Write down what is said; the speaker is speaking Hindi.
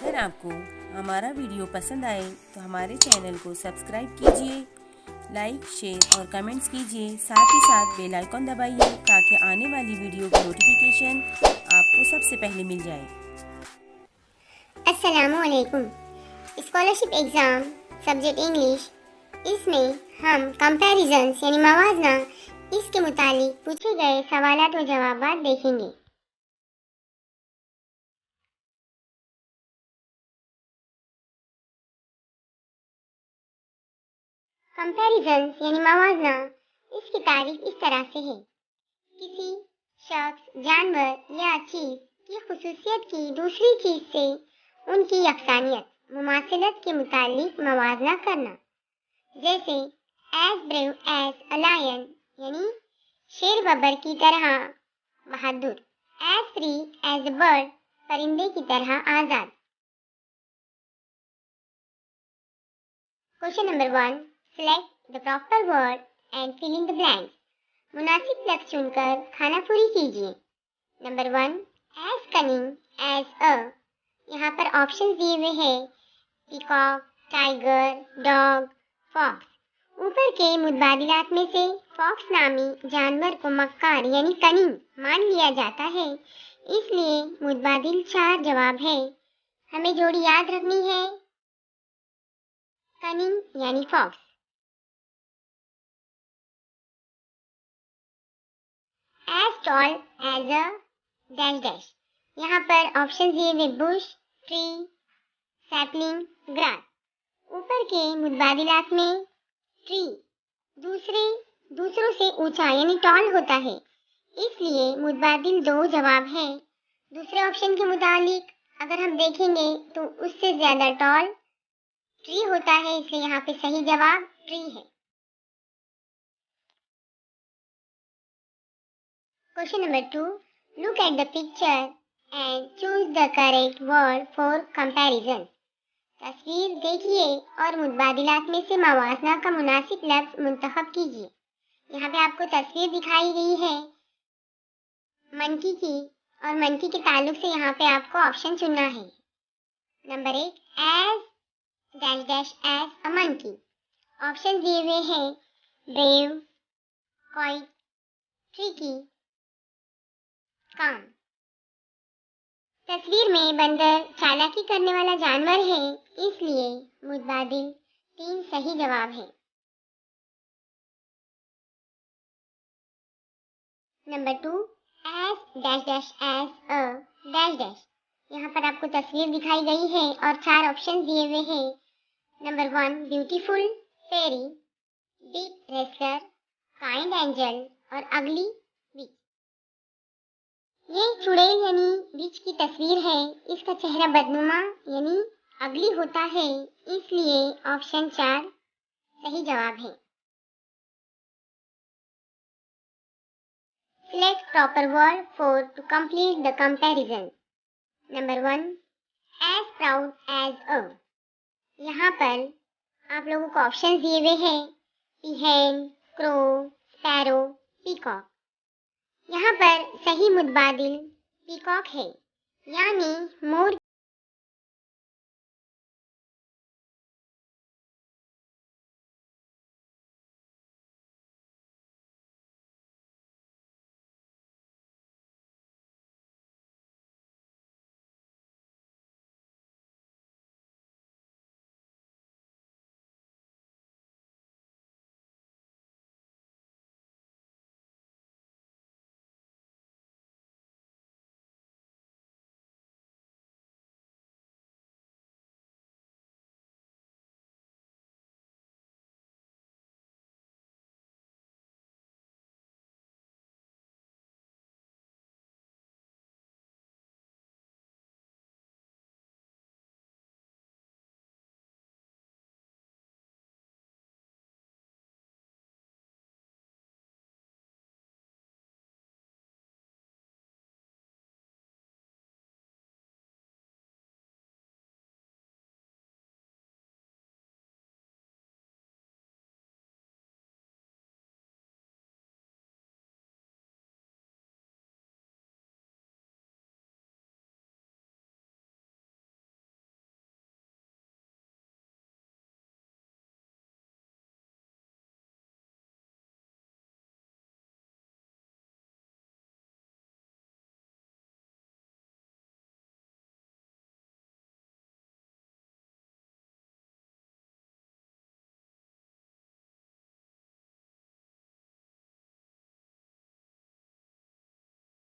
अगर आपको हमारा वीडियो पसंद आए तो हमारे चैनल को सब्सक्राइब कीजिए, लाइक, शेयर और कमेंट्स कीजिए। साथ ही साथ बेल आइकॉन दबाइए ताकि आने वाली वीडियो की नोटिफिकेशन आपको सबसे पहले मिल जाए। अस्सलामुअलैकुम। स्कॉलरशिप एग्ज़ाम सब्जेक्ट इंग्लिश, इसमें हम कंपैरिजन्स यानी मवाजना इसके मुतालिक पूछे गए सवालात व जवाबात देखेंगे। कंपैरिजन्स यानी मवाजना इसकी तारीफ इस तरह से है। किसी शख्स, जानवर या चीज़ की खुसूसियत की दूसरी चीज़ से उनकी यकसानियत, मुमासिलत के मुतालिक मवाजना करना। जैसे as brave as a lion यानी शेर बबर की तरह बहादुर, as free as a bird परिंदे की तरह आज़ाद। Question number 1, select the proper word and fill in the blanks. मुनासिब लफ्ज़ चुनकर खाना पूरी कीजिए। Number 1, as cunning as a. यहाँ पर ऑप्शन दिए हुए हैं पीकॉक, टाइगर, डॉग, फॉक्स। ऊपर के मुतबादिलात में से फॉक्स नामी जानवर को मक्कार यानी कनिंग मान लिया जाता है, इसलिए मुतबादिल 4 जवाब है। हमें जोड़ी याद रखनी है, कनिंग यानी fox. As tall as a dash dash. यहाँ पर ऑप्शन दिए हुए बुश, ट्री, सैपलिंग, ग्रास। ऊपर के मुतबादिलात में ट्री दूसरों से ऊंचा यानी टॉल होता है, इसलिए मुतबादिल 2 जवाब है। दूसरे ऑप्शन के मुताबिक अगर हम देखेंगे तो उससे ज्यादा टॉल ट्री होता है, इसलिए यहाँ पे सही जवाब ट्री है। Question number 2, look at the picture and choose the correct word for comparison. तस्वीर देखिए और मुतबादिलात में से मवाजना का मुनासिब लफ्ज़ मुंतखब कीजिए। यहाँ पे आपको तस्वीर दिखाई गई है मंकी की, और मंकी के ताल्लुक से यहाँ पे आपको ऑप्शन चुनना है। Number 1, as dash dash as a monkey. Option दिए हुए हैं ब्रेव, क्वाइट, ट्रिकी, काम। तस्वीर में बंदर चालाकी करने वाला जानवर है, इसलिए मुतबादिल 3 सही जवाब है। Number 2, as dash dash as a dash dash. यहाँ पर आपको तस्वीर दिखाई गई है और 4 ऑप्शन दिए हुए हैं। नंबर 1, ब्यूटीफुल फेरी, बिग रेसलर, काइंड एंजल और अगली विच। ये चुड़ैल यानी विच की तस्वीर है। इसका चेहरा बदनुमा यानी अगली होता है, इसलिए ऑप्शन 4 सही जवाब है। Select proper word for to complete the comparison. Number 1, as proud as a। यहाँ पर आप लोगों को ऑप्शन दिए हुए हैं पीहेन, क्रो, स्पैरो, पीकॉक। यहाँ पर सही मुतबादिल पीकॉक है, यानी मोर